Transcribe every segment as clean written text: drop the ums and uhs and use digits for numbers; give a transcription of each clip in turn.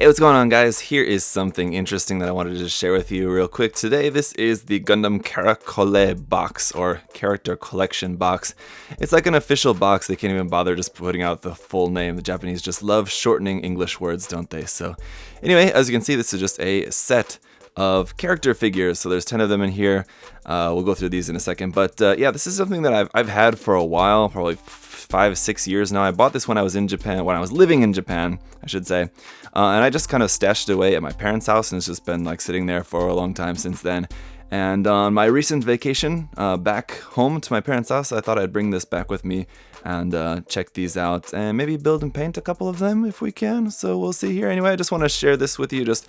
Hey, what's going on, guys? Here is something interesting that I wanted to just share with you real quick today. This is the Gundam Chara Colle box, or character collection box. It's like an official box. They can't even bother just putting out the full name. The Japanese just love shortening English words, don't they? So anyway, as you can see, this is just a set of character figures. So there's 10 of them in here. We'll go through these in a second. But yeah, this is something that I've had for a while, probably 5-6 years now. I bought this when I was in Japan, when I was living in Japan, I should say. And I just kind of stashed it away at my parents' house, and it's just been like sitting there for a long time since then. And on my recent vacation back home to my parents' house, I thought I'd bring this back with me and check these out and maybe build and paint a couple of them if we can. So we'll see here. Anyway, I just want to share this with you. Just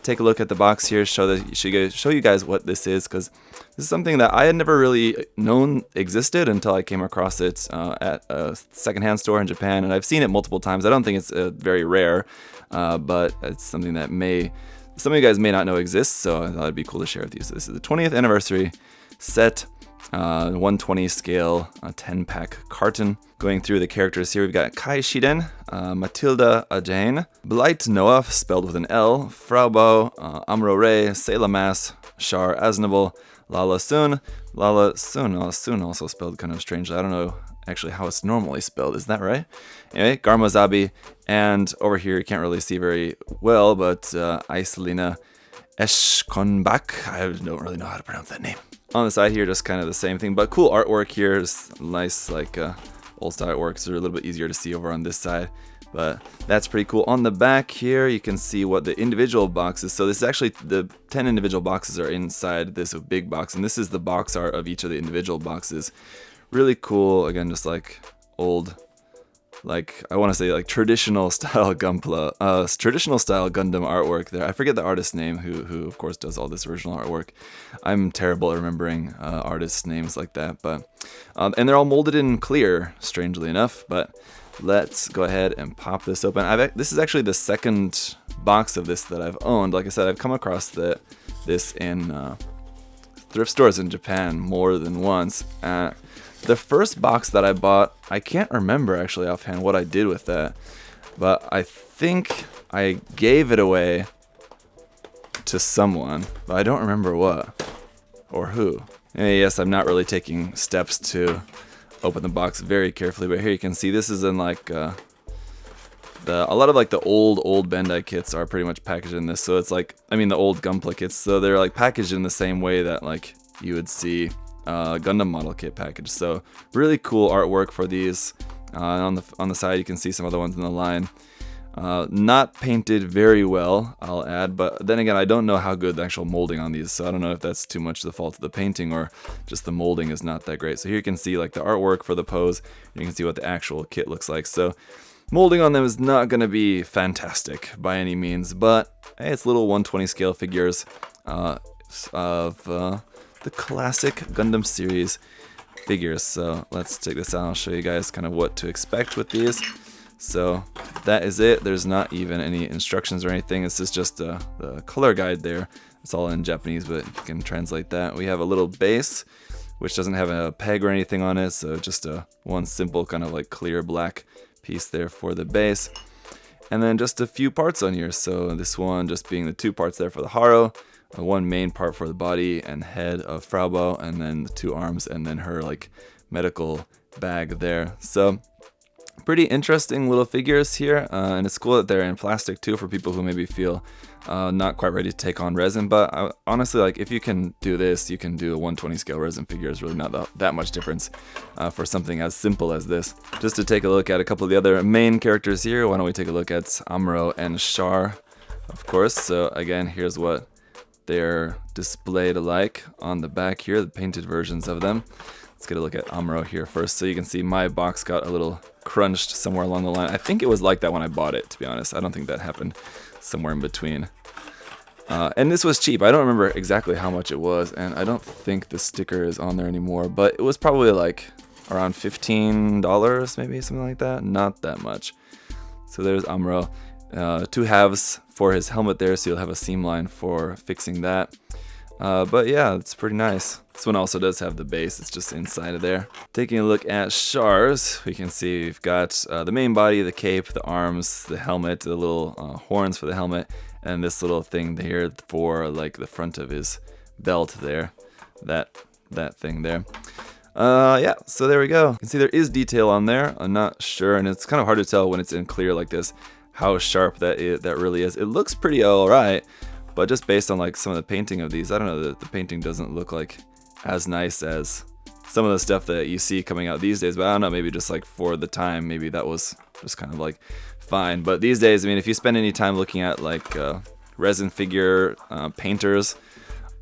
take a look at the box here, show you guys what this is, because this is something that I had never really known existed until I came across it at a secondhand store in Japan, and I've seen it multiple times. I don't think it's very rare, but it's something that some of you guys may not know exists, so I thought it'd be cool to share with you. So this is the 20th anniversary set, 120 scale, 10-pack carton. Going through the characters here, we've got Kai Shiden, Matilda Ajane, Blight Noah, spelled with an L, Fraubo, Amuro Ray, Sayla Mass, Char Aznable, Lala Sun also spelled kind of strangely. I don't know actually how it's normally spelled. Is that right? Anyway, Garmozabi, and over here you can't really see very well, but Iselina Eshkonbak. I don't really know how to pronounce that name. On the side here, just kind of the same thing, but cool artwork here. Is nice, like old style artworks are a little bit easier to see over on this side, but that's pretty cool. On the back here, you can see what the individual boxes. So this is actually the 10 individual boxes are inside this big box, and this is the box art of each of the individual boxes. Really cool. Again, just like old, like I want to say like traditional style Gundam artwork there. I forget the artist's name who of course does all this original artwork. I'm terrible at remembering artists' names like that, but and they're all molded in clear, strangely enough. But let's go ahead and pop this open. This is actually the second box of this that I've owned. Like I said, I've come across this in thrift stores in Japan more than once. The first box that I bought, I can't remember actually offhand what I did with that, but I think I gave it away to someone, but I don't remember what or who. And yes, I'm not really taking steps to open the box very carefully, but here you can see this is in like a lot of like the old Bandai kits are pretty much packaged in this. So it's like, I mean the old Gunpla kits, so they're like packaged in the same way that like you would see Gundam model kit package. So really cool artwork for these. On the side you can see some other ones in the line. Not painted very well, I'll add, but then again I don't know how good the actual molding on these, so I don't know if that's too much the fault of the painting or just the molding is not that great. So here you can see like the artwork for the pose. You can see what the actual kit looks like. So molding on them is not going to be fantastic by any means, but hey, it's little 120 scale figures of the classic Gundam series figures. So let's take this out. I'll show you guys kind of what to expect with these. So that is it. There's not even any instructions or anything. This is just the color guide there. It's all in Japanese, but you can translate that. We have a little base, which doesn't have a peg or anything on it. So just one simple kind of like clear black piece there for the base. And then just a few parts on here. So this one just being the 2 parts there for the Haro, one main part for the body and head of Fraubo, and then the 2 arms, and then her like medical bag there. So pretty interesting little figures here, and it's cool that they're in plastic too for people who maybe feel not quite ready to take on resin. But honestly, like if you can do this, you can do a 120 scale resin figure. It's really not that much difference for something as simple as this. Just to take a look at a couple of the other main characters here, why don't we take a look at Amuro and Char, of course. So again, here's what they're displayed like on the back here, the painted versions of them. Let's get a look at Amuro here first. So you can see my box got a little crunched somewhere along the line. I think it was like that when I bought it, to be honest. I don't think that happened somewhere in between. And this was cheap. I don't remember exactly how much it was, and I don't think the sticker is on there anymore, but it was probably like around $15, maybe something like that. Not that much. So there's Amuro. 2 halves for his helmet there, so you'll have a seam line for fixing that. But yeah, it's pretty nice. This one also does have the base, it's just inside of there. Taking a look at Char's, we can see we've got the main body, the cape, the arms, the helmet, the little horns for the helmet, and this little thing here for like the front of his belt there. That thing there. Yeah, so there we go. You can see there is detail on there. I'm not sure, and it's kind of hard to tell when it's in clear like this how sharp that really is. It looks pretty alright, but just based on like some of the painting of these, I don't know, the painting doesn't look like as nice as some of the stuff that you see coming out these days. But I don't know, maybe just like for the time, maybe that was just kind of like fine. But these days, I mean, if you spend any time looking at like resin figure painters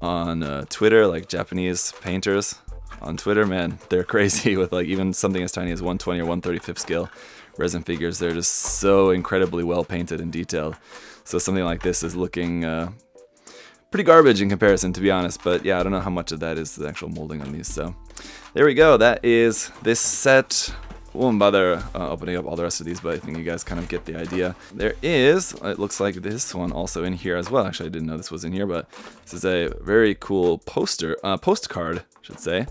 on Twitter, like Japanese painters on Twitter, man, they're crazy with like even something as tiny as 120 or 135th scale resin figures. They're just so incredibly well painted and detailed. So something like this is looking pretty garbage in comparison, to be honest. But yeah, I don't know how much of that is the actual molding on these. So there we go. That is this set. Won't bother opening up all the rest of these, but I think you guys kind of get the idea. There is, it looks like this one also in here as well. Actually, I didn't know this was in here, but this is a very cool postcard, I should say.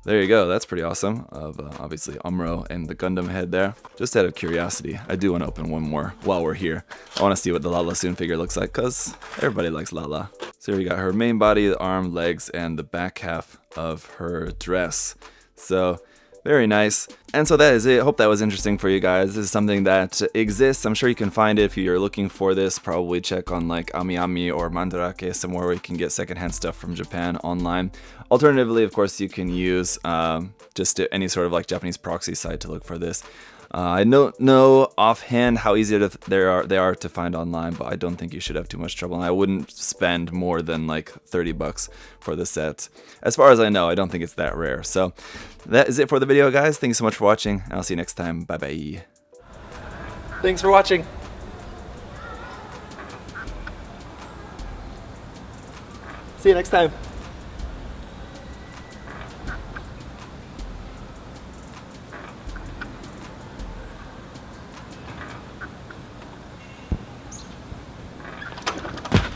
There you go, that's pretty awesome, of obviously Umro and the Gundam head there. Just out of curiosity, I do want to open one more while we're here. I want to see what the Lala Soon figure looks like, because everybody likes Lala. So here we got her main body, the arm, legs, and the back half of her dress. So very nice. And so that is it. Hope that was interesting for you guys. This is something that exists. I'm sure you can find it if you're looking for this. Probably check on like AmiAmi or Mandarake, somewhere where you can get secondhand stuff from Japan online. Alternatively, of course, you can use just any sort of like Japanese proxy site to look for this. I don't know offhand how easy they are to find online, but I don't think you should have too much trouble. And I wouldn't spend more than like 30 bucks for the set. As far as I know, I don't think it's that rare. So that is it for the video, guys. Thanks so much for watching. I'll see you next time. Bye bye. Thanks for watching. See you next time.